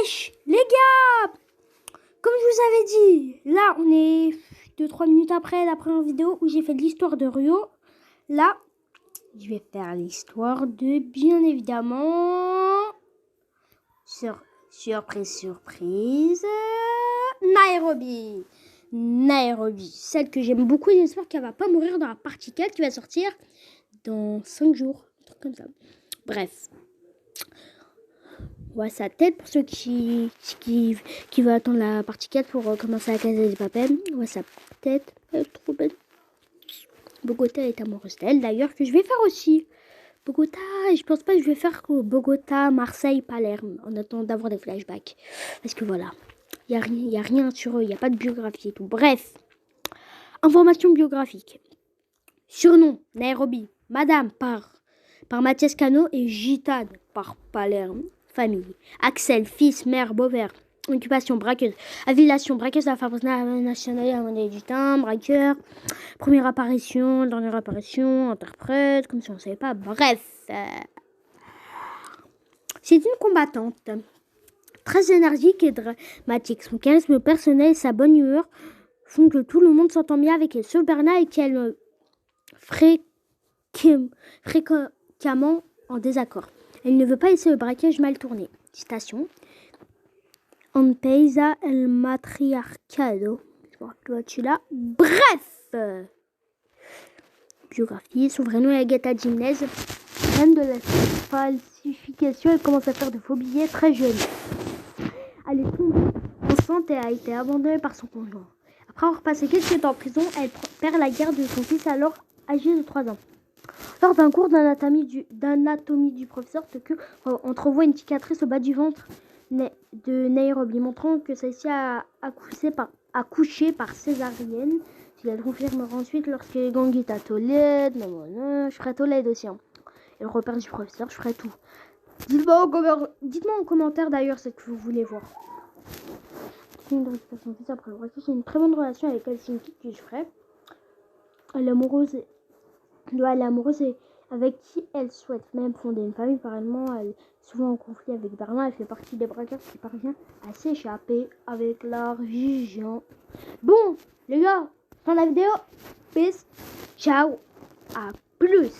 Wesh, les gars, comme je vous avais dit, là on est 2-3 minutes après la première vidéo où j'ai fait l'histoire de Rio. Là, je vais faire l'histoire de, bien évidemment, surprise, Nairobi. Nairobi, celle que j'aime beaucoup, j'espère qu'elle va pas mourir dans la partie 4 qui va sortir dans 5 jours, un truc comme ça. Bref. On voit sa tête pour ceux qui veulent attendre la partie 4 pour commencer à caser des papels. On voit sa tête, elle est trop belle. Bogota est amoureuse d'elle, d'ailleurs, que je vais faire aussi. Bogota, je pense pas que je vais faire que Bogota, Marseille, Palerme, en attendant d'avoir des flashbacks. Parce que voilà, il y a rien sur eux, il n'y a pas de biographie et tout. Bref, information biographique. Surnom, Nairobi, Madame par Mathias Cano et Gitane par Palerme. Famille. Axel, fils, mère, beau-père. Occupation, braqueuse. Affiliation, braqueuse de la Fabrique nationale à monnaie du temps, braqueur. Première apparition, dernière apparition, interprète, comme si on ne savait pas. Bref. C'est une combattante. Très énergique et dramatique. Son charisme personnel et sa bonne humeur font que tout le monde s'entend bien avec elle. Seul Bernard et qu'elle fréquemment en désaccord. Elle ne veut pas laisser le braquage mal tourné. Citation. En paisa el matriarcado. Tu là. Bref. Biographie. Son vrai nom est Agatha Gimnez. Reine de la falsification. Elle commence à faire de faux billets très jeune. Elle est tombée enceinte et a été abandonnée par son conjoint. Après avoir passé quelques temps en prison, elle perd la garde de son fils alors âgé de 3 ans. Lors d'un cours d'anatomie du professeur Tokyo, entrevoit une cicatrice au bas du ventre de Nairobi, montrant que celle-ci a accouché par césarienne. Si elle confirmera ensuite lorsque les gangs est à Tolède, je ferai Tolède aussi. Hein. Et le repère du professeur, je ferai tout. Dites-moi en commentaire d'ailleurs ce que vous voulez voir. C'est une réputation fils après le braquage. J'ai une très bonne relation avec Helsinki que je ferai. Elle est amoureuse et avec qui elle souhaite même fonder une famille. Parallèlement, elle est souvent en conflit avec Bernard. Elle fait partie des braqueurs qui parvient à s'échapper avec l'argent. Bon, les gars, fin de la vidéo. Peace. Ciao. À plus.